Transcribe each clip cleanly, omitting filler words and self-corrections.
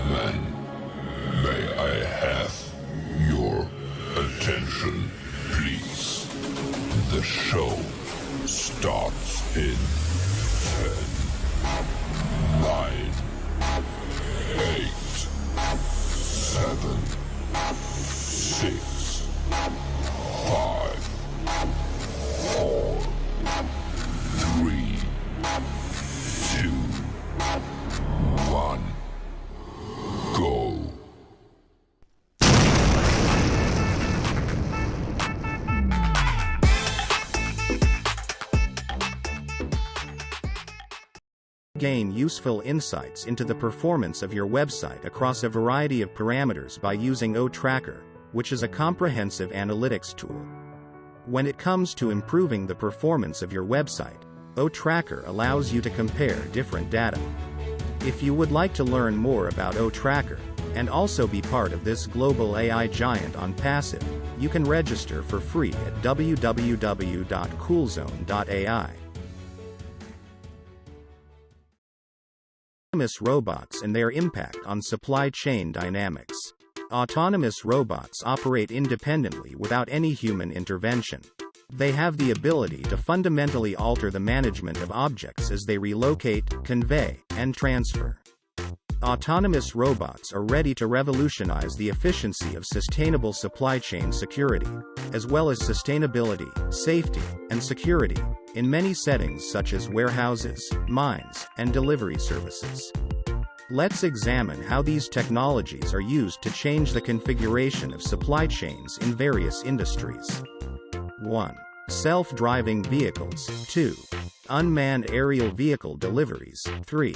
Gentlemen, may I have your attention, please? The show starts in 10, 9, 8, 7, 6, 5, 4, 3, 2, 1, go. Gain useful insights into the performance of your website across a variety of parameters by using OTracker, which is a comprehensive analytics tool. When it comes to improving the performance of your website, OTracker allows you to compare different data. If you would like to learn more about OTracker, and also be part of this global AI giant Onpassive, you can register for free at www.coolzone.ai. Autonomous robots and their impact on supply chain dynamics. Autonomous robots operate independently without any human intervention. They have the ability to fundamentally alter the management of objects as they relocate, convey, and transfer. Autonomous robots are ready to revolutionize the efficiency of sustainable supply chain security, as well as sustainability, safety, and security, in many settings such as warehouses, mines, and delivery services. Let's examine how these technologies are used to change the configuration of supply chains in various industries. 1. Self-driving vehicles. 2. Unmanned aerial vehicle deliveries. 3.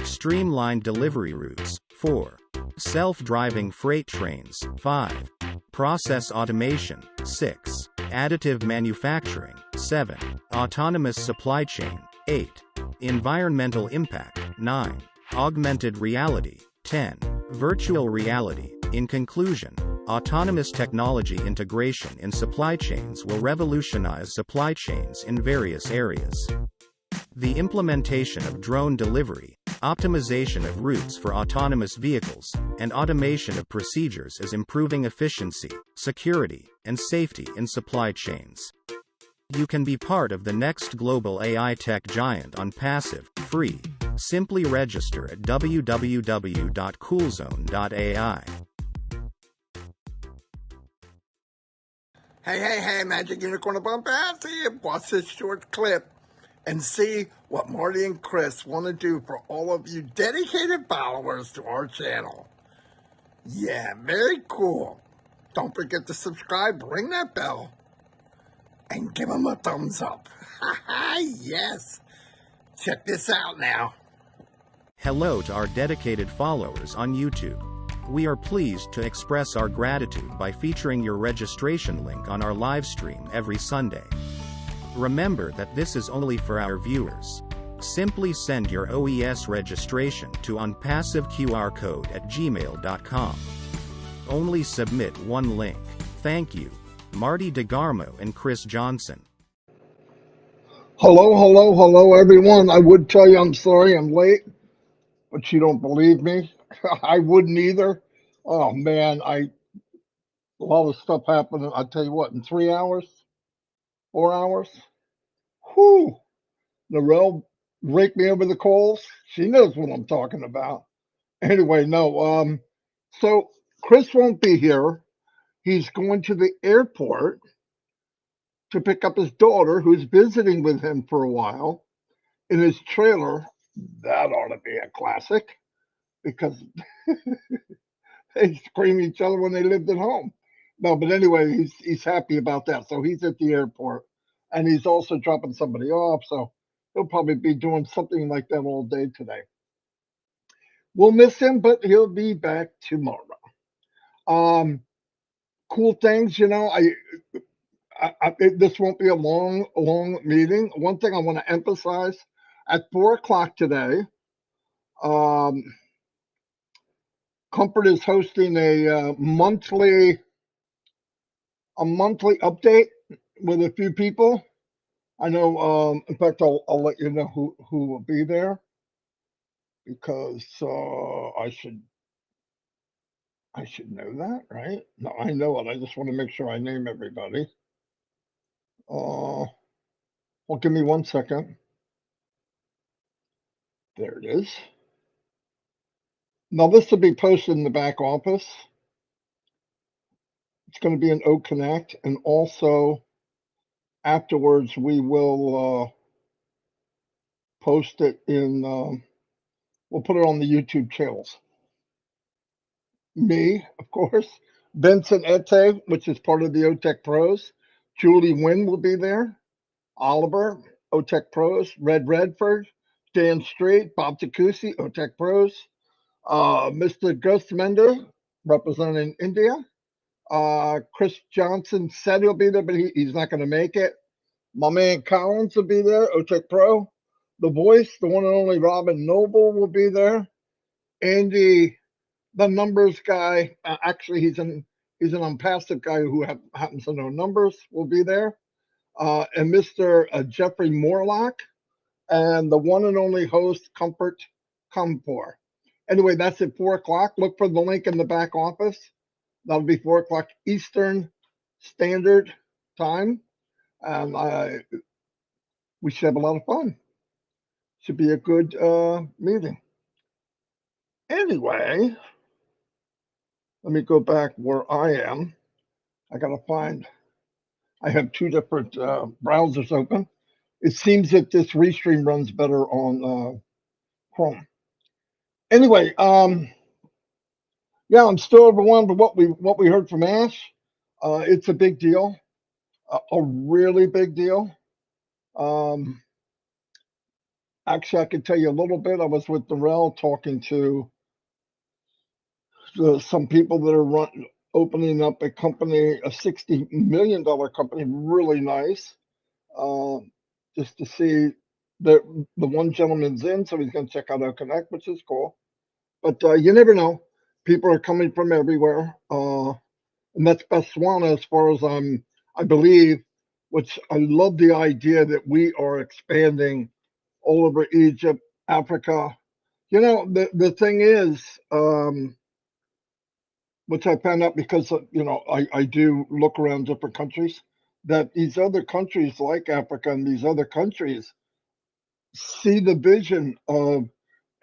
Streamlined delivery routes. 4. Self-driving freight trains. 5. Process automation. 6. Additive manufacturing. 7. Autonomous supply chain. 8. Environmental impact. 9. Augmented reality. 10. Virtual reality. In conclusion, autonomous technology integration in supply chains will revolutionize supply chains in various areas. The implementation of drone delivery, optimization of routes for autonomous vehicles, and automation of procedures is improving efficiency, security, and safety in supply chains. You can be part of the next global AI tech giant Onpassive, free. Simply register at www.coolzone.ai. Hey, Magic Unicorn of Onpassive! Watch this short clip and see what Marty and Chris want to do for all of you dedicated followers to our channel. Yeah, very cool. Don't forget to subscribe, ring that bell, and give them a thumbs up. Yes! Check this out now. Hello to our dedicated followers on YouTube. We are pleased to express our gratitude by featuring your registration link on our live stream every Sunday. Remember that this is only for our viewers. Simply send your OES registration to onpassiveqrcode@gmail.com. Only submit one link. Thank you. Marty Degarmo and Chris Johnson. Hello, everyone. I would tell you I'm sorry I'm late, but you don't believe me. I wouldn't either. Oh man, a lot of stuff happened. I'll tell you what, in 3 hours, 4 hours, whew, Narelle raked me over the coals. She knows what I'm talking about. Anyway, no, so Chris won't be here. He's going to the airport to pick up his daughter, who's visiting with him for a while in his trailer. That ought to be a classic because they scream each other when they lived at home. No, but anyway, he's happy about that. So he's at the airport, and he's also dropping somebody off. So he'll probably be doing something like that all day today. We'll miss him, but he'll be back tomorrow. Cool things, this won't be a long meeting. One thing I want to emphasize: at 4 o'clock today, Comfort is hosting a monthly update with a few people. I know. In fact, I'll let you know who will be there because I should I should know that, right? No, I know it. I just want to make sure I name everybody. Well, give me 1 second. There it is. Now, this will be posted in the back office. It's going to be in O Connect, and also afterwards we will post it in. We'll put it on the YouTube channels. Me, of course. Vincent Ete, which is part of the OTech Pros. Julie Wynn will be there. Oliver, OTech Pros. Red Redford, Dan Street, Bob Takusi, OTech Pros. Mr. Gusmender, representing India. Chris Johnson said he'll be there, but he's not going to make it. My man Collins will be there, OTech Pro. The voice, the one and only Robin Noble will be there. Andy, the numbers guy, actually he's an Onpassive guy who happens to know numbers, will be there. And Mr. Jeffrey Morlock, and the one and only host, Comfort Comfor. Anyway, that's at 4 o'clock. Look for the link in the back office. That'll be 4 o'clock Eastern Standard Time. And we should have a lot of fun. Should be a good meeting. Anyway, let me go back where I am. I got to find, I have two different browsers open. It seems that this restream runs better on Chrome. Anyway, yeah, I'm still overwhelmed with what we heard from Ash. It's a big deal, a really big deal. Actually, I could tell you a little bit. I was with Darrell talking to some people that are opening up a company, a $60 million company, really nice. Just to see the one gentleman's in, so he's going to check out our Connect, which is cool. But you never know. People are coming from everywhere, and that's Botswana as far as I believe. Which I love the idea that we are expanding all over Egypt, Africa. You know, the thing is, which I found out because I do look around different countries, that these other countries like Africa and these other countries see the vision of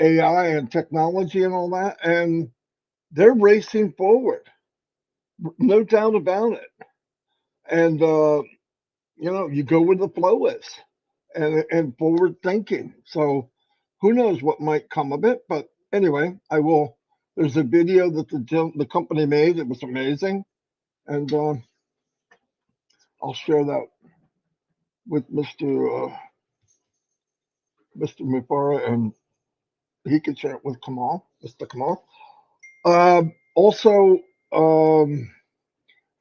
AI and technology and all that, and they're racing forward, no doubt about it. And you go where the flow is, and forward thinking. So who knows what might come of it? But anyway, I will. There's a video that the company made. It was amazing, and I'll share that with Mr. Mufara, and he can share it with Kamal, Mr. Kamal. Also,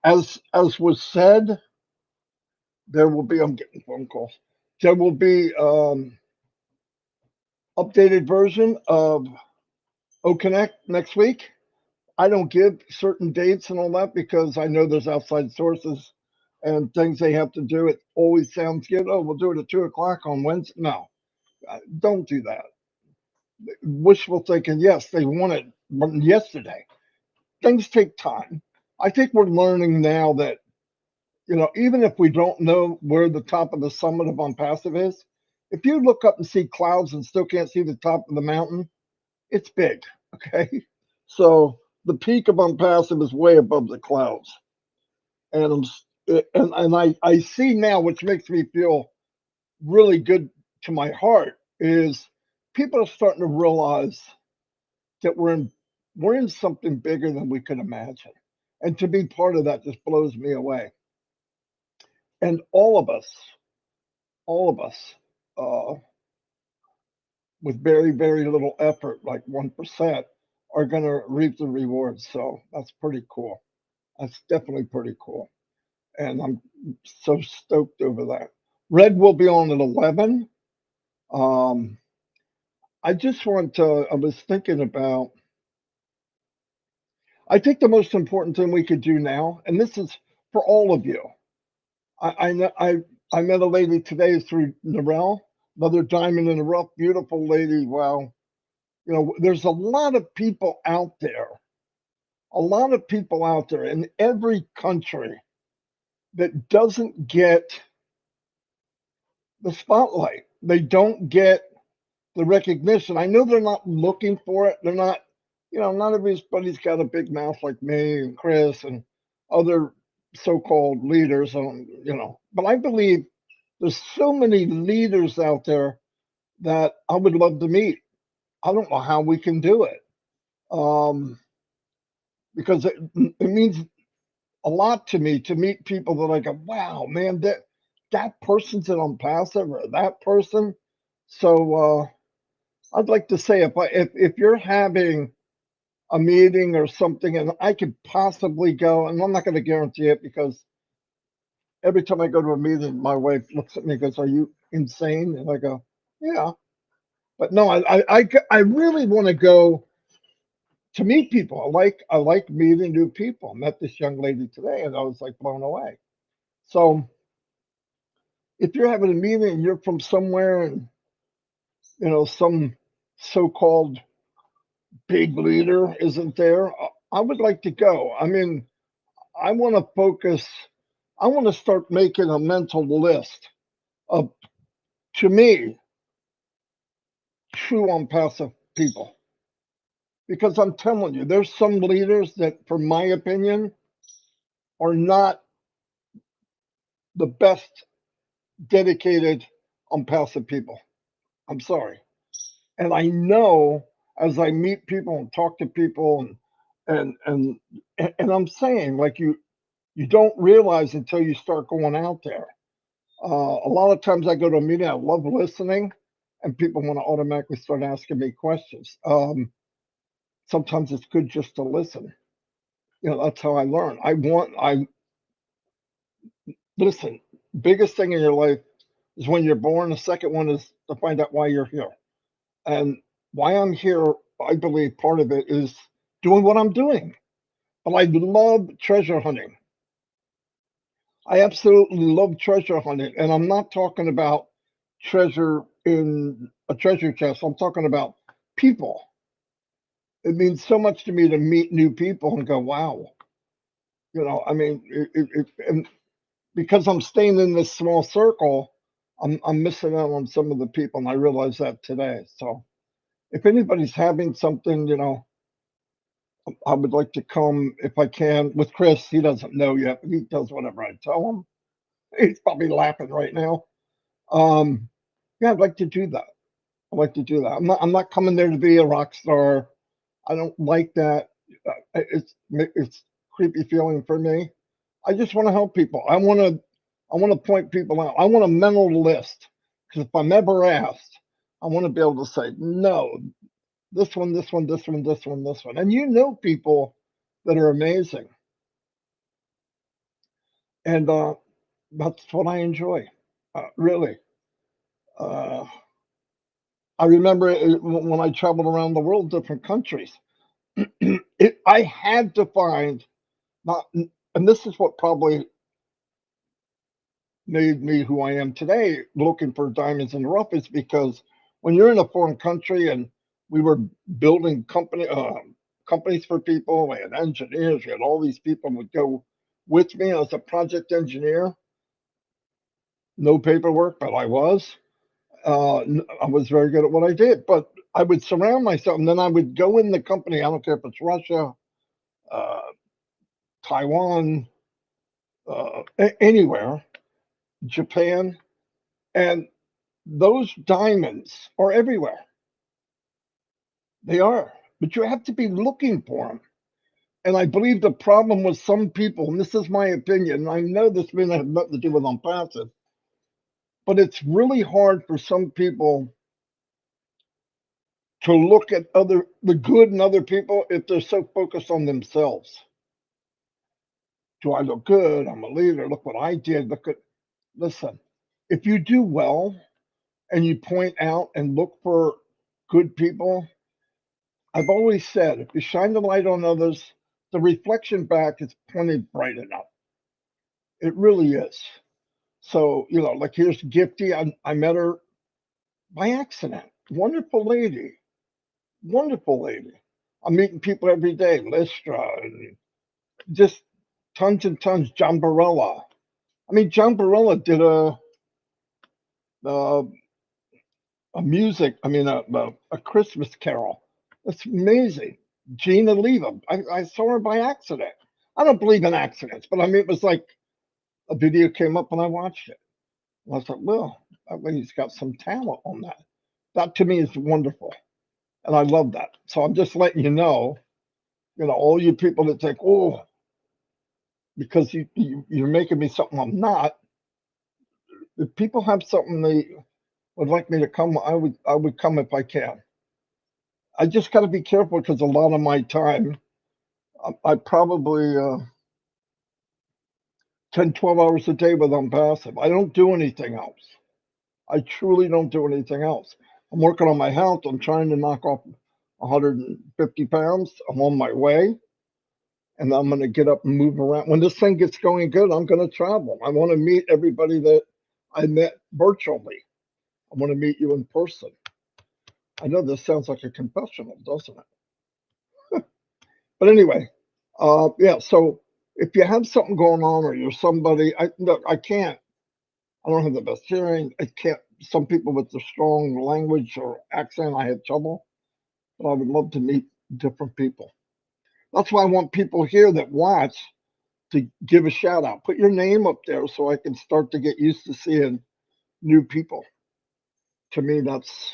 as was said, there will be. I'm getting phone calls. There will be updated version of OConnect next week. I don't give certain dates and all that because I know there's outside sources and things they have to do. It always sounds good. Oh, we'll do it at 2 o'clock on Wednesday. No, don't do that. Wishful thinking. Yes, they want it yesterday. Things take time. I think we're learning now that, even if we don't know where the top of the summit of Onpassive is, if you look up and see clouds and still can't see the top of the mountain, it's big. Okay. So the peak of Onpassive is way above the clouds. And I see now, which makes me feel really good to my heart, is people are starting to realize that we're in something bigger than we could imagine. And to be part of that just blows me away. And all of us, uh, with very, very little effort, like 1%, are going to reap the rewards. So that's pretty cool. That's definitely pretty cool. And I'm so stoked over that. Red will be on at 11. I just I was thinking about, I think the most important thing we could do now, and this is for all of you. I met a lady today through Narelle, another diamond in the rough, beautiful lady. Wow. There's a lot of people out there a lot of people out there in every country that doesn't get the spotlight. They don't get the recognition. I know they're not looking for it. They're not, not everybody's got a big mouth like me and Chris and other so-called leaders. But I believe there's so many leaders out there that I would love to meet. I don't know how we can do it, because it means a lot to me to meet people that I go, wow, man, that person's an Onpassive or that person. So I'd like to say if you're having a meeting or something and I could possibly go, and I'm not going to guarantee it because every time I go to a meeting, my wife looks at me and goes, "Are you insane?" And I go, "Yeah." But no, I really want to go to meet people. I like meeting new people. I met this young lady today, and I was like blown away. So if you're having a meeting and you're from somewhere, and some so-called big leader isn't there, I would like to go. I mean, I want to focus. I want to start making a mental list of, to me, true Onpassive people. Because I'm telling you, there's some leaders that, for my opinion, are not the best dedicated Onpassive people. I'm sorry. And I know as I meet people and talk to people and I'm saying, like, you don't realize until you start going out there. A lot of times I go to a meeting, I love listening, and people want to automatically start asking me questions. Sometimes it's good just to listen. That's how I learn. I listen. Biggest thing in your life is when you're born. The second one is to find out why you're here. And why I'm here, I believe part of it is doing what I'm doing. But I love treasure hunting. I absolutely love treasure hunting. And I'm not talking about treasure in a treasure chest. I'm talking about people. It means so much to me to meet new people and go, wow. I mean, and because I'm staying in this small circle, I'm missing out on some of the people. And I realize that today. So if anybody's having something, I would like to come if I can with Chris. He doesn't know yet, but he does whatever I tell him. He's probably laughing right now. Um, yeah, I'd like to do that. I'd like to do that. I'm not coming there to be a rock star. I don't like that. It's creepy feeling for me. I just want to help people. I want to point people out. I want a mental list because if I'm ever asked, I want to be able to say no. This one, this one, this one, this one, this one. And people that are amazing. And that's what I enjoy, really. Uh, I remember when I traveled around the world, different countries. I had to find, not, and this is what probably made me who I am today, looking for diamonds in the rough, is because when you're in a foreign country and we were building companies for people, we had engineers, we had all these people would go with me as a project engineer. No paperwork, but I was very good at what I did. But I would surround myself, and then I would go in the company. I don't care if it's Russia, uh, Taiwan, anywhere, Japan, and those diamonds are everywhere. They are, but you have to be looking for them. And I believe the problem with some people, and this is my opinion, and I know this may have nothing to do with Onpassive, but it's really hard for some people to look at the good in other people if they're so focused on themselves. Do I look good? I'm a leader. Look what I did. Listen, if you do well and you point out and look for good people, I've always said if you shine the light on others, the reflection back is plenty bright enough. It really is. So, like here's Gifty. I met her by accident. Wonderful lady. Wonderful lady. I'm meeting people every day, Lystra, and just tons and tons. John Barella. I mean, John Barella did a, a music, I mean, a Christmas carol. That's amazing. Gina Leva. I saw her by accident. I don't believe in accidents, but I mean, it was like a video came up and I watched it. And I thought, well, that way he's got some talent on that. That to me is wonderful. And I love that. So I'm just letting you know, all you people that think, oh, because you're making me something I'm not. If people have something they would like me to come, I would come if I can. I just got to be careful because a lot of my time, I probably 10, 12 hours a day with Onpassive. I don't do anything else. I truly don't do anything else. I'm working on my health. I'm trying to knock off 150 pounds. I'm on my way, and I'm going to get up and move around. When this thing gets going good, I'm going to travel. I want to meet everybody that I met virtually. I want to meet you in person. I know this sounds like a confessional, doesn't it? But anyway, yeah. So if you have something going on, or you're somebody, look, I can't. I don't have the best hearing. I can't. Some people with the strong language or accent, I have trouble. But I would love to meet different people. That's why I want people here that watch to give a shout out. Put your name up there so I can start to get used to seeing new people. To me, that's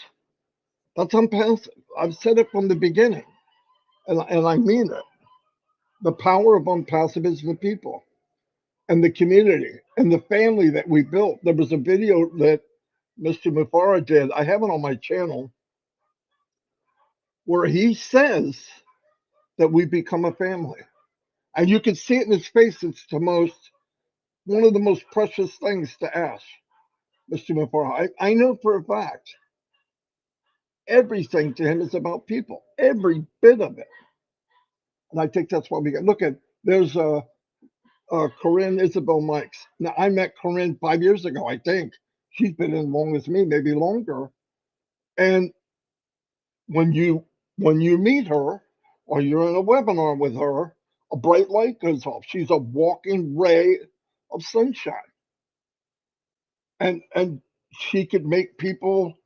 unpassive. I've said it from the beginning, and I mean it. The power of unpassive is the people and the community and the family that we built. There was a video that Mr. Mufara did. I have it on my channel where he says that we become a family. And you can see it in his face. It's one of the most precious things to ask, Mr. Mufara. I know for a fact everything to him is about people, every bit of it. And I think that's why we got. Look at there's Corinne Isabel Mikes. Now I met Corinne 5 years ago. I think she's been in long as me, maybe longer. And when you meet her or you're in a webinar with her, a bright light goes off. She's a walking ray of sunshine, and she could make people.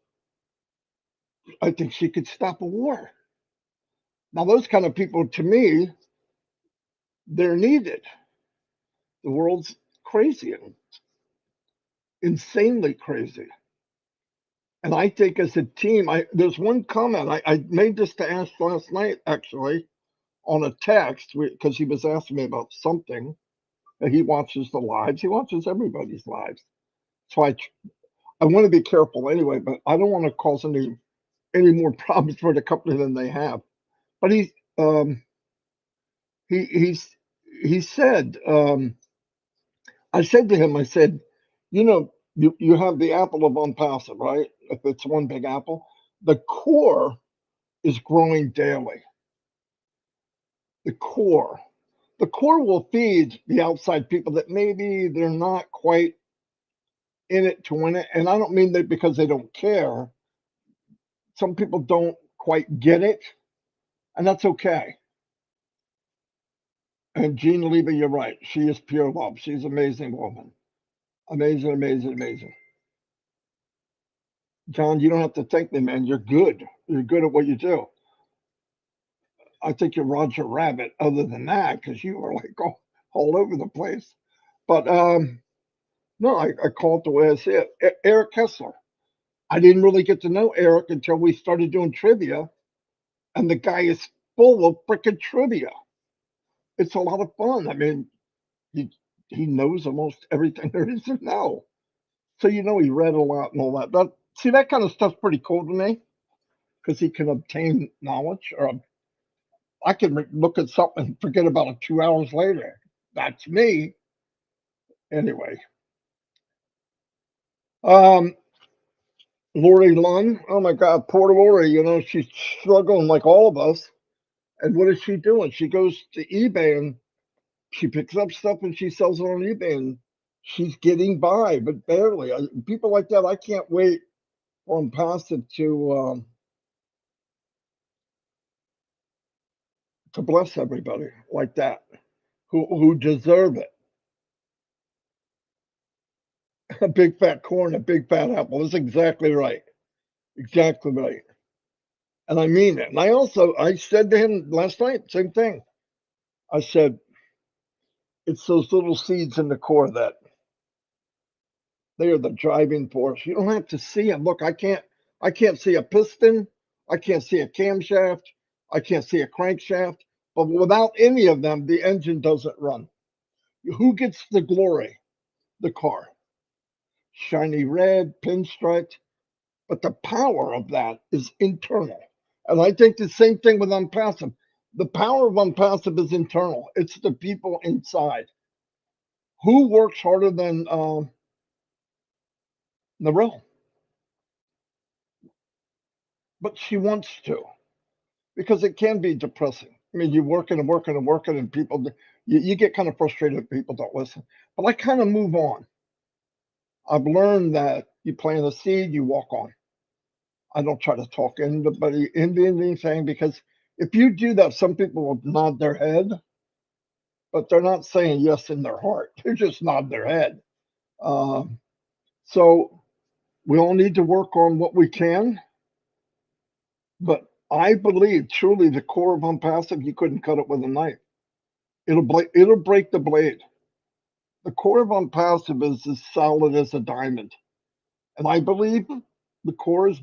I think she could stop a war. Now those kind of people, to me, they're needed. The world's crazy and insanely crazy. And I think as a team, there's one comment I made this to Ash last night actually on a text because he was asking me about something. He watches the lives. He watches everybody's lives. So I want to be careful anyway, but I don't want to cause any more problems for the company than they have. But um he he's he said I said to him, I said, you know, you have the apple of Onpassive, right? If it's one big apple, the core is growing daily. The core. The core will feed the outside people that maybe they're not quite in it to win it. And I don't mean that because they don't care. Some people don't quite get it, and that's okay. And Jean Leva, you're right. She is pure love. She's an amazing woman. Amazing, amazing, amazing. John, you don't have to thank me, man. You're good. You're good at what you do. I think you're Roger Rabbit, other than that, because you are like all over the place. But no, I call it the way I see it. Eric Kessler. I didn't really get to know Eric until we started doing trivia, and the guy is full of freaking trivia. It's a lot of fun. I mean, he he knows almost everything there is to know. So you know he read a lot and all that. That see that kind of stuff's pretty cool to me because he can obtain knowledge. Or I can look at something and forget about it 2 hours later. That's me anyway. Um, Lori Lund. Oh my God, poor Lori. You know she's struggling like all of us. And what is she doing? She goes to eBay and she picks up stuff and she sells it on eBay and she's getting by, but barely. People like that, I can't wait for Onpassive to to bless everybody like that who deserve it. A big fat corn, a big fat apple. That's exactly right. Exactly right. And I mean it. And I said to him last night, same thing. I said, it's those little seeds in the core that they are the driving force. You don't have to see them. Look, I can't see a piston. I can't see a camshaft. I can't see a crankshaft. But without any of them, the engine doesn't run. Who gets the glory? The car. Shiny red, pinstriped. But the power of that is internal. And I think the same thing with Onpassive. The power of Onpassive is internal. It's the people inside. Who works harder than Narelle? But she wants to, because it can be depressing. I mean, you're working and working and working, and you get kind of frustrated if people don't listen. But I kind of move on. I've learned that you plant a seed, you walk on. I don't try to talk anybody into anything, because if you do that, some people will nod their head, but they're not saying yes in their heart. They're just nod their head. Um, so we all need to work on what we can, but I believe truly the core of Onpassive, you couldn't cut it with a knife. It'll break the blade. The core of Onpassive is as solid as a diamond, and I believe the core is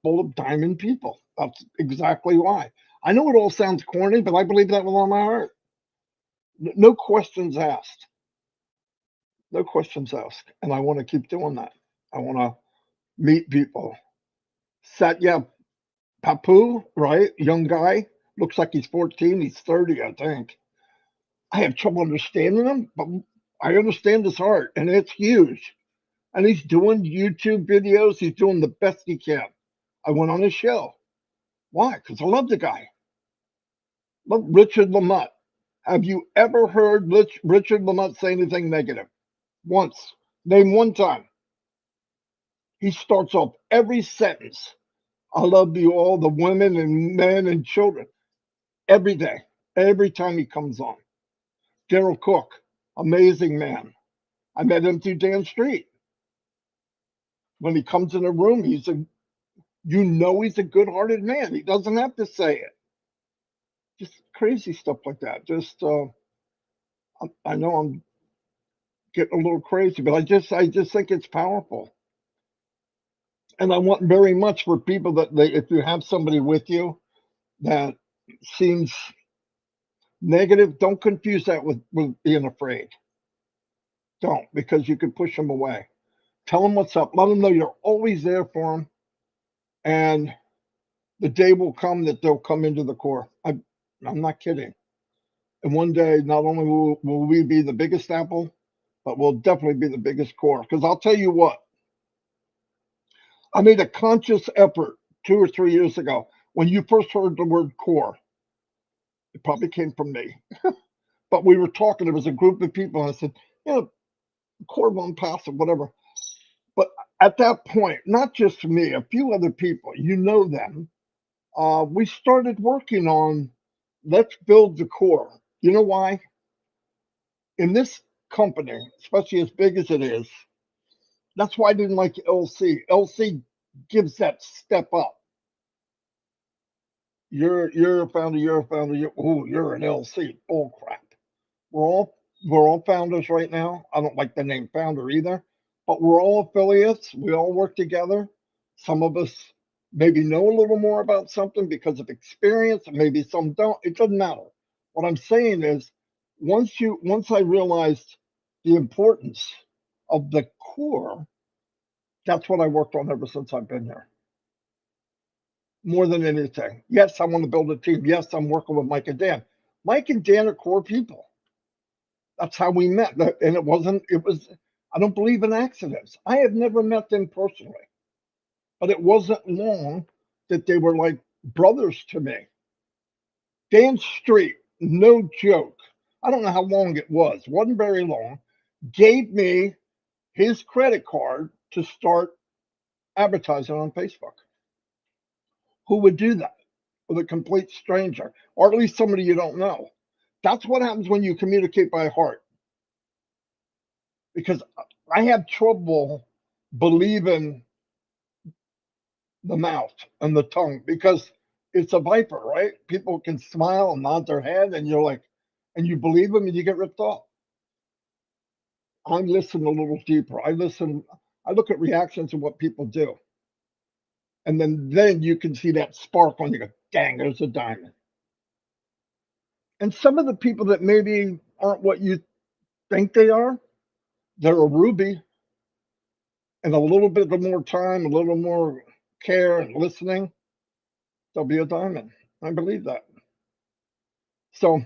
full of diamond people. That's exactly why. I know it all sounds corny, but I believe that with all my heart. No questions asked. No questions asked. And I want to keep doing that. I want to meet people. Satya Papu, right? Young guy. Looks like he's 14. He's 30, I think. I have trouble understanding him, but I understand his heart, and it's huge. And he's doing YouTube videos. He's doing the best he can. I went on his show. Why? Because I love the guy. Love Richard Lamott. Have you ever heard Richard Lamott say anything negative? Once. Name one time. He starts off every sentence. I love you all, the women and men and children. Every day. Every time he comes on. Daryl Cook. Amazing man. I met him through Dan Street. When he comes in a room, he's a good-hearted man. He doesn't have to say it. Just crazy stuff like that. Just I know I'm getting a little crazy, but I just think it's powerful. And I want very much for people if you have somebody with you that seems negative, don't confuse that with being afraid. Don't, because you could push them away. Tell them what's up. Let them know you're always there for them, and the day will come that they'll come into the core. I'm not kidding. And one day, not only will we be the biggest apple, but we'll definitely be the biggest core. Because I'll tell you what, I made a conscious effort 2 or 3 years ago. When you first heard the word core, it probably came from me. But we were talking, there was a group of people, and I said, core of Onpassive, whatever. But at that point, not just me, a few other people, you know them, we started working on let's build the core. You know why? In this company, especially as big as it is, that's why I didn't like LC. LC gives that step up. You're a founder. You're a founder. You're an LC. Bull crap. We're all founders right now. I don't like the name founder either, but we're all affiliates. We all work together. Some of us maybe know a little more about something because of experience, and maybe some don't. It doesn't matter. What I'm saying is, once I realized the importance of the core, that's what I worked on ever since I've been here. More than anything. Yes, I want to build a team. Yes, I'm working with Mike and Dan. Mike and Dan are core people. That's how we met. And I don't believe in accidents. I have never met them personally, but it wasn't long that they were like brothers to me. Dan Street, no joke. I don't know how long it was. Wasn't very long. Gave me his credit card to start advertising on Facebook. Who would do that? with a complete stranger, or at least somebody you don't know. That's what happens when you communicate by heart. Because I have trouble believing the mouth and the tongue because it's a viper, right? People can smile and nod their head, and you're like, and you believe them, and you get ripped off. I listen a little deeper. I listen. I look at reactions and what people do, and then you can see that spark when you go, dang, there's a diamond. And some of the people that maybe aren't what you think they are, they're a ruby, and a little bit of more time, a little more care and listening, they'll be a diamond. I believe that. So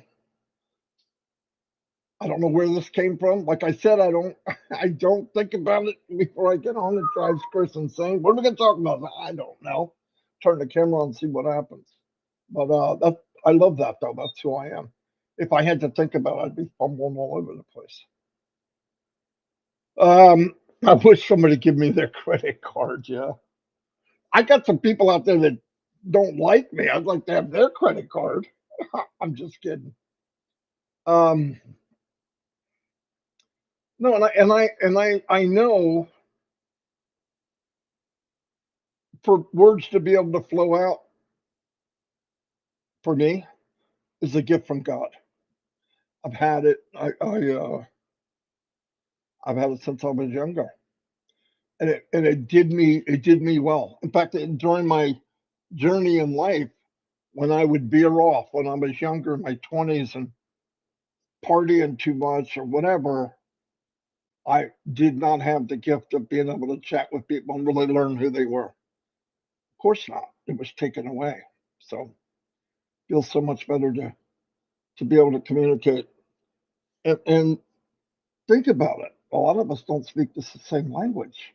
I don't know where this came from. Like I said, I don't I don't think about it before I get on. It drives Chris insane. What are we gonna talk about? I don't know. Turn the camera on and see what happens. But that I love that though. That's who I am. If I had to think about it, I'd be fumbling all over the place. I wish somebody give me their credit card. Yeah, I got some people out there that don't like me. I'd like to have their credit card. I'm just kidding. Um, no, and I know for words to be able to flow out for me is a gift from God. I've had it. I've had it since I was younger, and it did me well. In fact, during my journey in life, when I would veer off when I was younger in my 20s and partying too much or whatever, I did not have the gift of being able to chat with people and really learn who they were. Of course not. It was taken away. So it feels so much better to be able to communicate. And think about it. A lot of us don't speak the same language,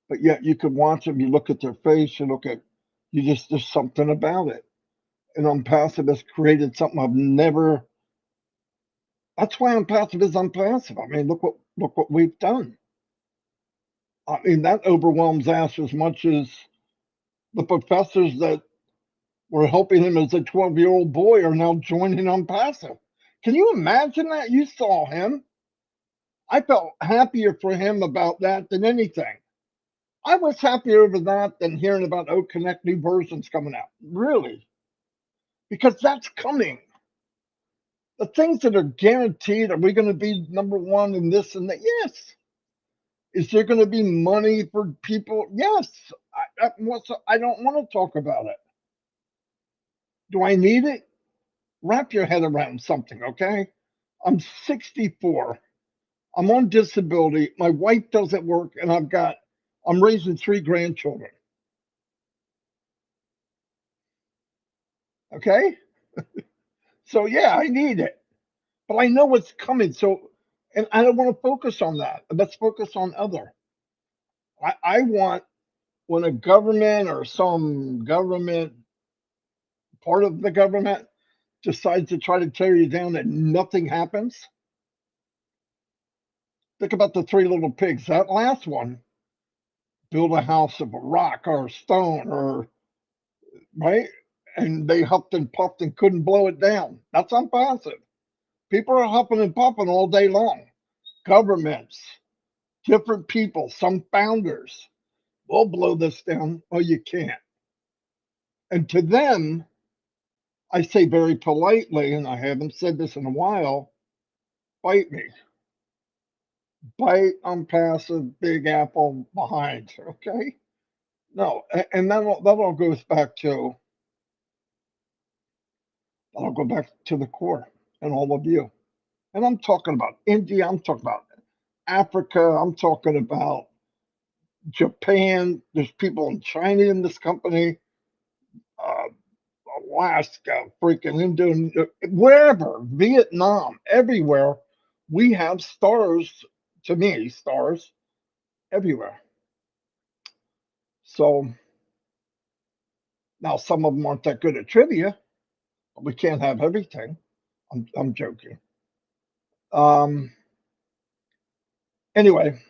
but yet you can watch them. You look at their face. You look at you just there's something about it. And Onpassive has created something I've never. That's why Onpassive is Onpassive. I mean, look what we've done. I mean, that overwhelms us as much as the professors that were helping him as a 12-year-old boy are now joining Onpassive. Can you imagine that? You saw him. I felt happier for him about that than anything. I was happier over that than hearing about Connect new versions coming out. Really. Because that's coming. The things that are guaranteed, are we going to be number one in this and that? Yes. Is there going to be money for people? Yes. I don't want to talk about it. Do I need it? Wrap your head around something, okay? I'm 64. I'm on disability. My wife doesn't work, and I'm raising 3 grandchildren. Okay? So yeah, I need it. But I know what's coming. So and I don't want to focus on that. Let's focus on other. I want when a government or some government part of the government decides to try to tear you down and nothing happens. Think about the 3 little pigs. That last one built a house of a rock or a stone or right, and they huffed and puffed and couldn't blow it down. That's unpassive. People are huffing and puffing all day long. Governments, different people, some founders will blow this down. Oh, you can't. And to them, I say very politely, and I haven't said this in a while, bite me. Bite Onpassive Big Apple behind. Okay? No, and that all goes back to that'll go back to the core and all of you. And I'm talking about India, I'm talking about Africa, I'm talking about Japan. There's people in China in this company, uh, Alaska, freaking Indonesia, wherever, Vietnam, everywhere. We have stars, to me, stars everywhere. So now some of them aren't that good at trivia, but we can't have everything. I'm joking. Um, anyway,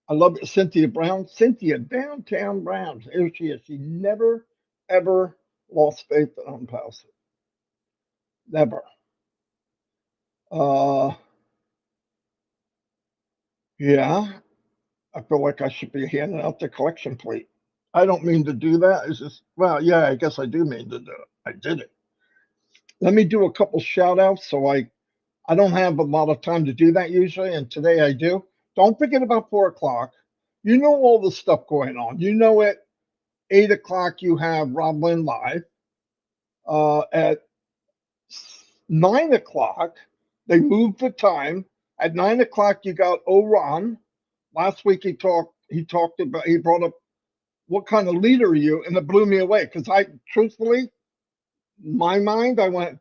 I love Cynthia Brown. Cynthia Downtown Brown. Here she is. She never, ever lost faith in Onpassive. Never. Uh, yeah, I feel like I should be handing out the collection plate. I don't mean to do that. It's just, well, yeah, I guess I do mean to do it. I did it. Let me do a couple shout outs. I don't have a lot of time to do that usually, and today I do. Don't forget about 4 o'clock. You know all the stuff going on. You know at 8 o'clock you have Rob Lynn live. At 9 o'clock, they moved the time. At 9 o'clock, you got Oran. Last week he brought up what kind of leader are you, and it blew me away because truthfully, my mind, I went,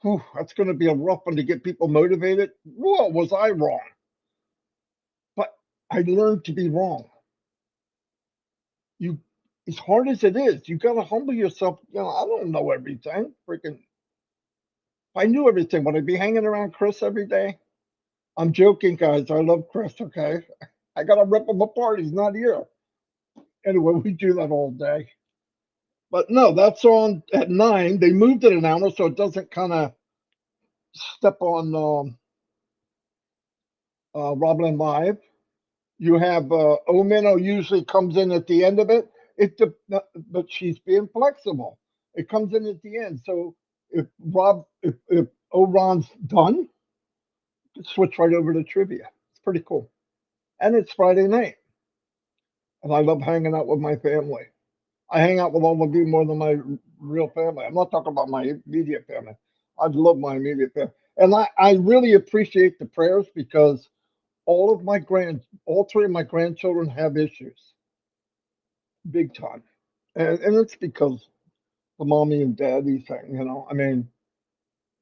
whew, that's going to be a rough one to get people motivated. Whoa, was I wrong? But I learned to be wrong. You, as hard as it is, you got to humble yourself. I don't know everything. Freaking, if I knew everything, would I be hanging around Chris every day? I'm joking, guys. I love Chris. Okay, I gotta rip him apart. He's not here. Anyway, we do that all day. But no, that's on at 9. They moved it an hour so it doesn't kind of step on Roblin Live. You have Omino usually comes in at the end of it. But she's being flexible. It comes in at the end. So if Oron's done, switch right over to trivia. It's pretty cool. And it's Friday night. And I love hanging out with my family. I hang out with all of you more than my real family. I'm not talking about my immediate family. I love my immediate family. And I really appreciate the prayers because all 3 of my grandchildren have issues, big time. And it's because the mommy and daddy thing. I mean,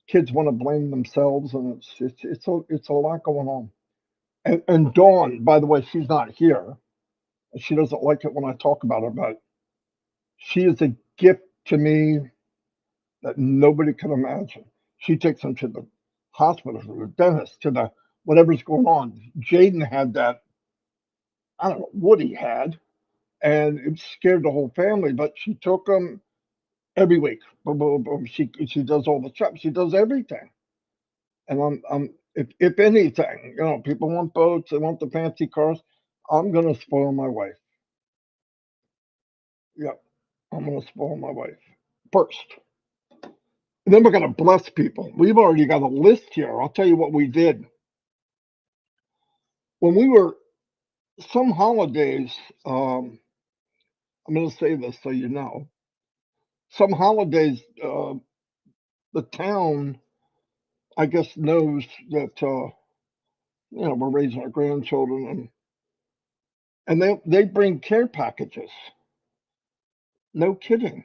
kids want to blame themselves, and it's a lot going on. And Dawn, by the way, she's not here. She doesn't like it when I talk about her, but she is a gift to me that nobody can imagine. She takes them to the hospital, to the dentist, to the whatever's going on. Jaden had that. I don't know what he had, and it scared the whole family. But she took him every week. Boom, boom, boom. She does all the checks. She does everything. And if anything, people want boats, they want the fancy cars. I'm gonna spoil my wife. Yep, I'm gonna spoil my wife first. And then we're gonna bless people. We've already got a list here. I'll tell you what we did when we were some holidays. I'm gonna say this so you know. Some holidays, the town, I guess, knows that we're raising our grandchildren, and they bring care packages. No kidding.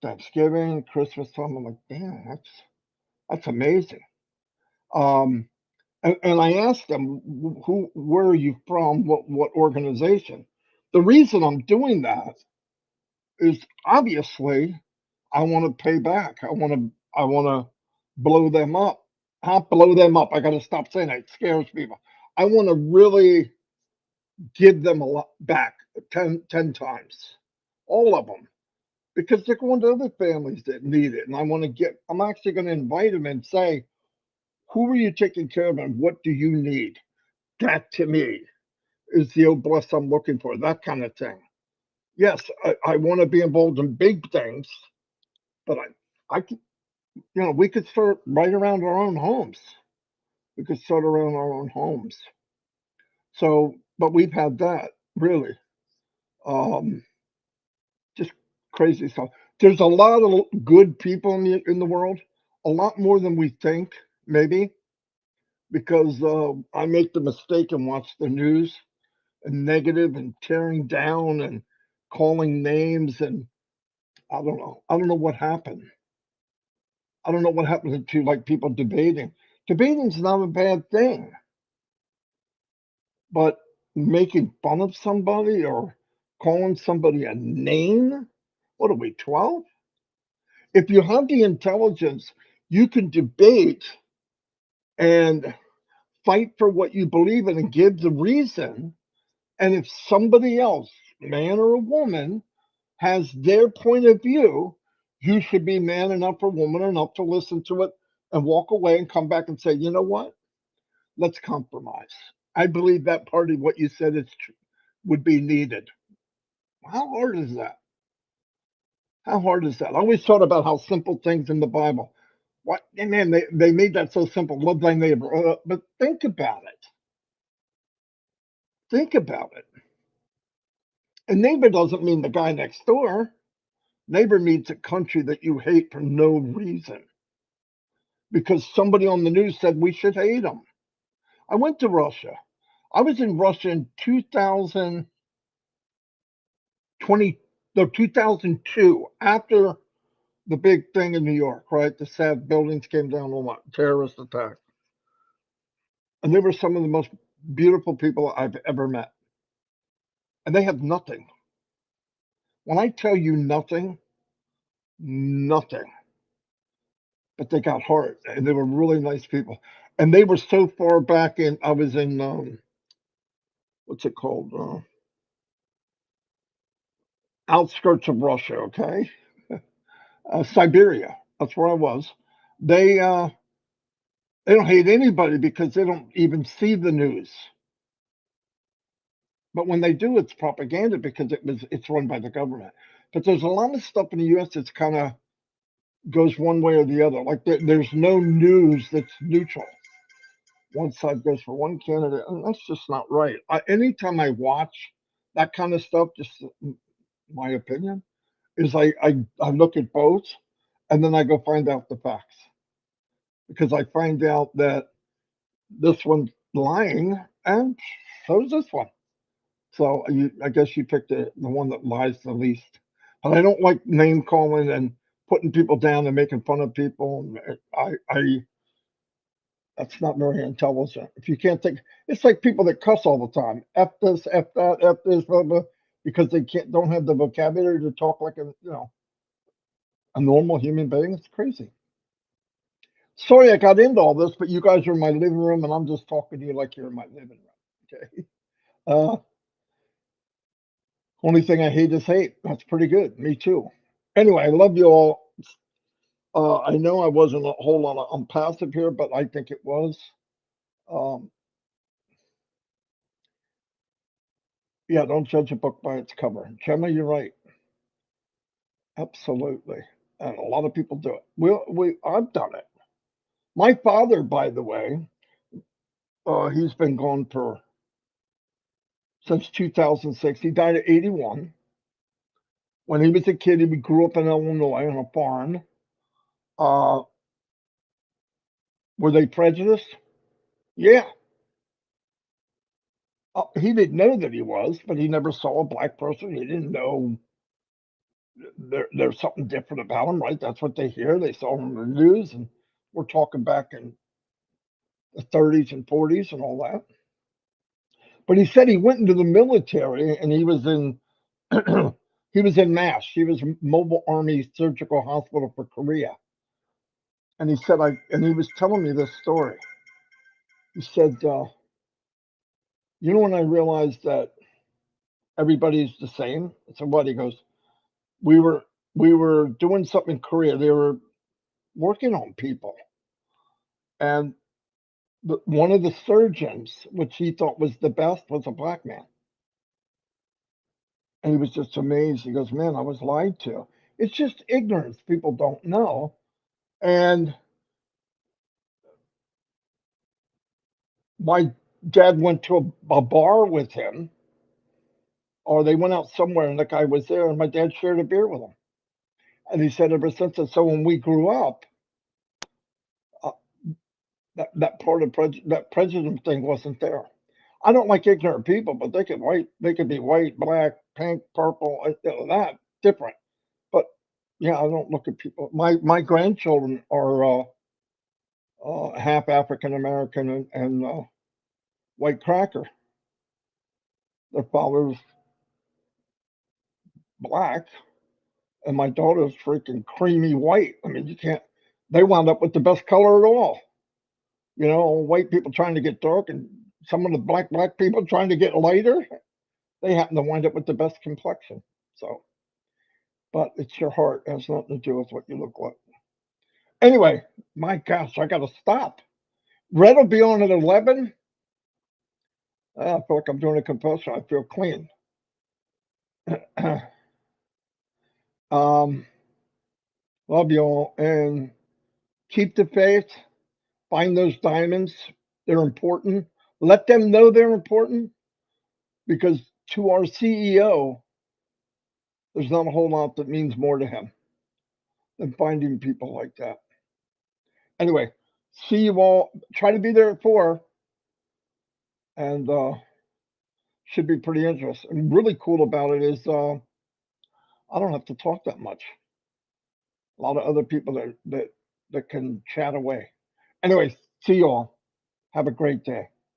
Thanksgiving, Christmas time. I'm like, damn, that's amazing. Um, and I asked them, where are you from? What organization? The reason I'm doing that is obviously I want to pay back. I want to blow them up. Not blow them up. I got to stop saying that. It scares people. I want to really give them a lot back, 10 times, all of them, because they're going to other families that need it. And I'm actually going to invite them and say, who are you taking care of and what do you need? That to me is the old bless I'm looking for, that kind of thing. Yes, I want to be involved in big things, but I could, we could start right around our own homes. We could start around our own homes. So, but we've had that really. Um, just crazy stuff. There's a lot of good people in the world, a lot more than we think, maybe, because I make the mistake and watch the news and negative and tearing down and calling names, and I don't know. I don't know what happened. I don't know what happened to like people debating. Debating's not a bad thing, but making fun of somebody or calling somebody a name, what are we, 12? If you have the intelligence, you can debate and fight for what you believe in and give the reason. And if somebody else, man or a woman, has their point of view, You should be man enough or woman enough to listen to it and walk away and come back and say, you know what? Let's compromise. I believe that part of what you said would be needed. How hard is that? How hard is that? I always thought about how simple things in the Bible. What, and man, they made that so simple. Love thy neighbor. But think about it. Think about it. And neighbor doesn't mean the guy next door. Neighbor means a country that you hate for no reason because somebody on the news said we should hate them. I went to Russia. I was in Russia in 2020, no, 2002, after the big thing in New York, right? The sad buildings came down on that terrorist attack. And they were some of the most beautiful people I've ever met. And they have nothing. When I tell you nothing, nothing. But they got heart and they were really nice people. And they were so far back in, I was in, what's it called? Outskirts of Russia, okay? Siberia. That's where I was. They, uh, they don't hate anybody because they don't even see the news. But when they do, it's propaganda because it's run by the government. But there's a lot of stuff in the U.S. that's kind of goes one way or the other. Like there's no news that's neutral. One side goes for one candidate, and that's just not right. Anytime I watch that kind of stuff, just my opinion is I look at both, and then I go find out the facts because I find out that this one's lying, and so is this one. So I guess you picked the one that lies the least. But I don't like name calling and putting people down and making fun of people. I That's not very intelligent. If you can't think, it's like people that cuss all the time. F this, F that, F this, blah blah, because they don't have the vocabulary to talk like a normal human being. It's crazy. Sorry, I got into all this, but you guys are in my living room, and I'm just talking to you like you're in my living room. Okay. Uh, Only thing I hate is hate. That's pretty good. Me too. Anyway, I love you all. I know I wasn't a whole lot of Onpassive here, but I think it was. Um, yeah, don't judge a book by its cover. Gemma, you're right. Absolutely. And a lot of people do it. I've done it. My father, by the way, he's been gone for since 2006. He died at 81. When he was a kid, he grew up in Illinois on a farm. Uh, were they prejudiced? Yeah. He didn't know that he was, but he never saw a black person. He didn't know there's something different about him, right? That's what they hear. They saw him on the news, and we're talking back in the 30s and 40s and all that. But he said he went into the military, and he was in he was in MASH. He was Mobile Army Surgical Hospital for Korea. And he said he was telling me this story. He said, you know when I realized that everybody's the same? I said, what? He goes, we were we were doing something in Korea. They were working on people, and one of the surgeons, which he thought was the best, was a black man, and he was just amazed. He goes, "Man, I was lied to." It's just ignorance. People don't know, and my dad went to a bar with him, or they went out somewhere, and the guy was there, and my dad shared a beer with him, and he said ever since then. So when we grew up, uh, that part of that prejudice thing wasn't there. I don't like ignorant people, but they could be white, black, pink, purple, that different. But yeah, I don't look at people. My grandchildren are half African American and white cracker. Their father's black, and my daughter's freaking creamy white. I mean, you can't. They wound up with the best color at all. White people trying to get dark, and some of the black people trying to get lighter. They happen to wind up with the best complexion. So, but it's your heart. It has nothing to do with what you look like. Anyway, my gosh, I got to stop. Red will be on at 11. I feel like I'm doing a confession. I feel clean. um, love you all. And keep the faith. Find those diamonds. They're important. Let them know they're important because to our CEO, there's not a whole lot that means more to him than finding people like that. Anyway, see you all. Try to be there at 4, and should be pretty interesting. And really cool about it is I don't have to talk that much. A lot of other people that can chat away. Anyway, see you all. Have a great day.